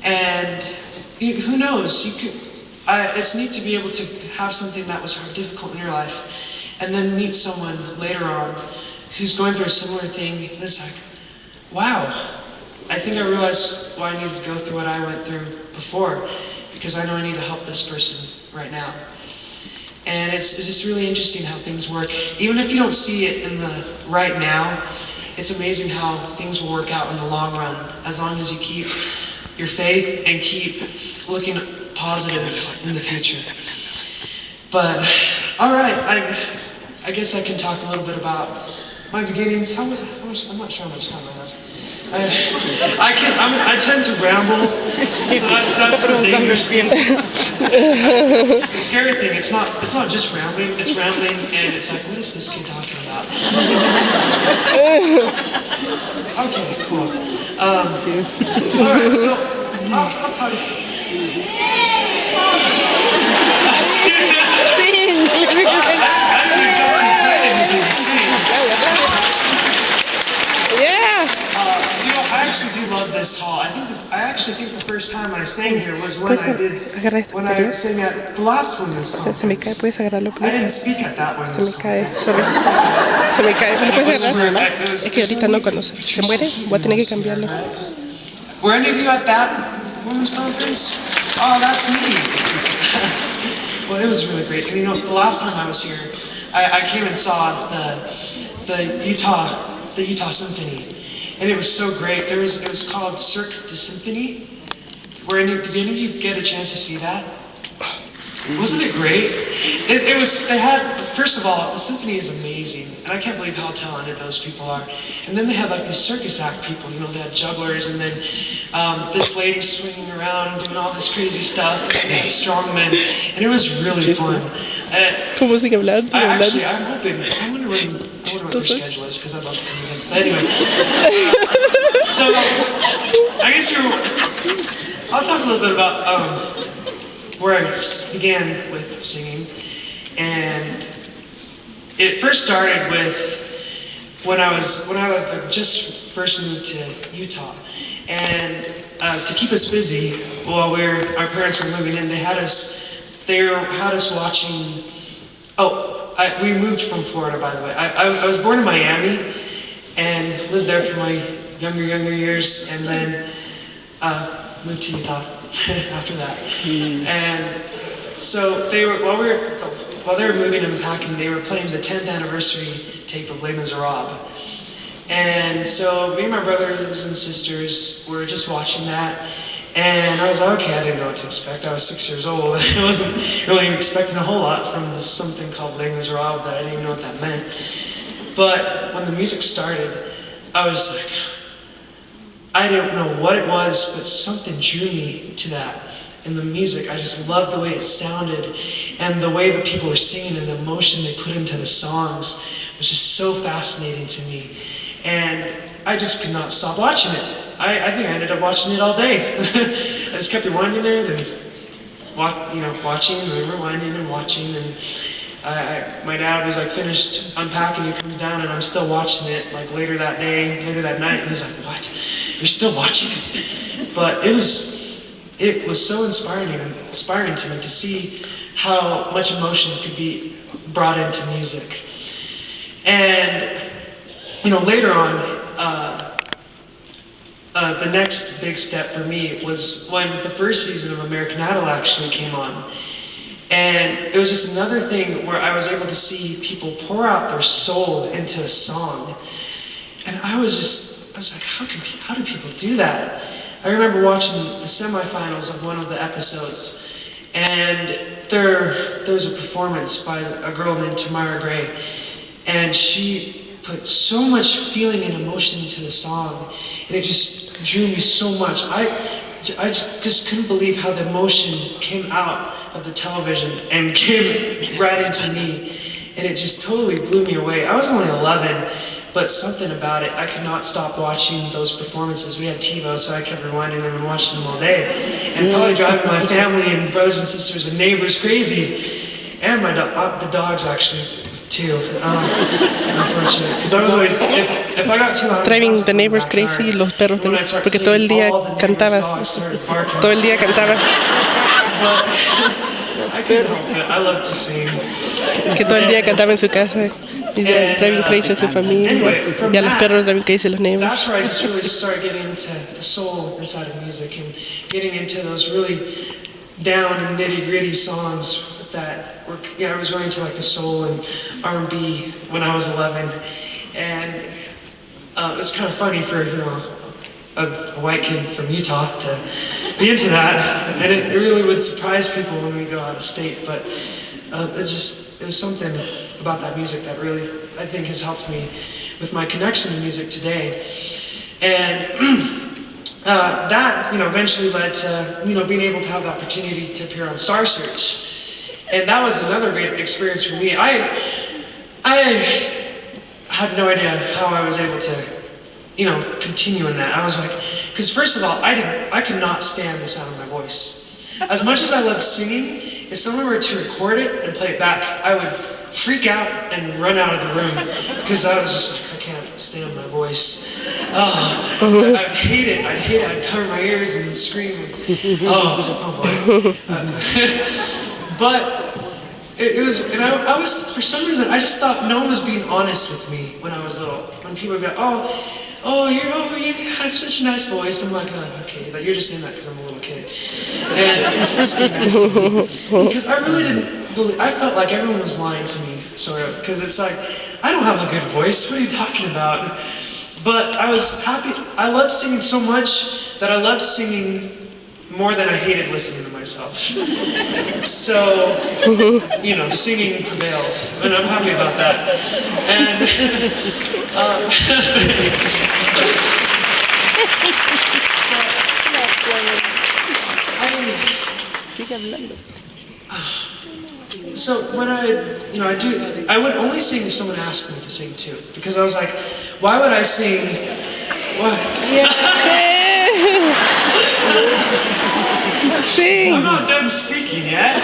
And who knows? It's neat to be able to have something that was difficult in your life, and then meet someone later on who's going through a similar thing, and it's like, wow, I think I realized why I needed to go through what I went through before, because I know I need to help this person right now. And it's just really interesting how things work. Even if you don't see it in the right now, it's amazing how things will work out in the long run, as long as you keep your faith and keep looking positive in the future. But, all right, I guess I can talk a little bit about my beginnings. I'm not sure how much time I have. I tend to ramble, so that's the dangerous thing. The scary thing, it's not just rambling, it's rambling and it's like, what is this kid talking about? Okay, cool. Alright, so I'll tell you. I actually do love this hall. I actually think the first time I sang here was when I sang at the last women's conference. I didn't speak at that women's conference. Se me cae, ¿me lo puedes agarrar? Es que ahorita no, cuando se muere voy a tener que cambiarlo. Were any of you at that women's conference? Oh, that's me. Well, it was really great. And the last time I was here, I came and saw the Utah Symphony. And it was so great. It was called Cirque du Symphony. Did any of you get a chance to see that? Wasn't it great? First of all, the symphony is amazing. And I can't believe how talented those people are. And then they had like these circus act people, they had jugglers, and then this lady swinging around doing all this crazy stuff. And they had strongmen. And it was really fun. ¿Cómo sigue hablando? I'm hoping, I wonder what their schedule is, because I'd love to come in. But anyway, so I guess I'll talk a little bit about where I began with singing. And it first started with when I just first moved to Utah. And to keep us busy while our parents were moving in, they had us watching. We moved from Florida, by the way. I was born in Miami and lived there for my younger years, and then moved to Utah after that. And so while they were moving and packing, they were playing the 10th anniversary tape of Les Miserables. And so me and my brothers and sisters were just watching that. And I was like, okay, I didn't know what to expect. I was 6 years old. I wasn't really expecting a whole lot from something called Les Miserables that I didn't even know what that meant. But when the music started, I was like, I don't know what it was, but something drew me to that. And the music, I just loved the way it sounded, and the way the people were singing and the emotion they put into the songs was just so fascinating to me. And I just could not stop watching it. I think I ended up watching it all day. I just kept rewinding it and watching and rewinding and watching. And my dad was like finished unpacking, he comes down and I'm still watching it like later that night, and he's like, what? You're still watching it? But it was so inspiring to me to see how much emotion could be brought into music. And later on, the next big step for me was when the first season of American Idol actually came on. And it was just another thing where I was able to see people pour out their soul into a song. And I was like, how do people do that? I remember watching the semifinals of one of the episodes, and there was a performance by a girl named Tamara Gray, and she put so much feeling and emotion into the song, and it just drew me so much. I just couldn't believe how the emotion came out of the television and came right into me, and it just totally blew me away. I was only 11, but something about it, I could not stop watching those performances. We had TiVo, so I kept rewinding them and watching them all day, and probably driving my family and brothers and sisters and neighbors crazy, and the dogs actually too. Unfortunate. Because I was always, if I got too loud, Driving the neighbors crazy y los perros también, porque todo el día cantaba. Todo el día cantaba. I couldn't help it. I love to sing. Que todo el día cantaba en su casa. Y driving crazy a su familia. Y a los perros driving crazy a los neighbors. That's where I just really started getting into the soul inside of music and getting into those really down and nitty gritty songs that were, I was really into like the soul and R&B when I was 11. And it's kind of funny for, a white kid from Utah to be into that. And it really would surprise people when we go out of state. But there's something about that music that really, I think, has helped me with my connection to music today. And that, eventually led to, being able to have the opportunity to appear on Star Search. And that was another great experience for me. I had no idea how I was able to, continue in that. I was like, because first of all, I could not stand the sound of my voice. As much as I loved singing, if someone were to record it and play it back, I would freak out and run out of the room because I was just like, I can't stand my voice. I'd hate it. I'd cover my ears and scream. Oh boy. But it was, and I was, for some reason, I just thought no one was being honest with me when I was little. When people would be like, you have such a nice voice. I'm like, okay, but you're just saying that because I'm a little kid. And just be nice to me. Because I really didn't believe, I felt like everyone was lying to me, sort of. Because it's like, I don't have a good voice. What are you talking about? But I was happy. I loved singing so much that I loved singing more than I hated listening to myself. So, singing prevailed, and I'm happy about that. And so when I would only sing if someone asked me to sing too, because I was like, why would I sing? What? Sing. I'm not done speaking yet.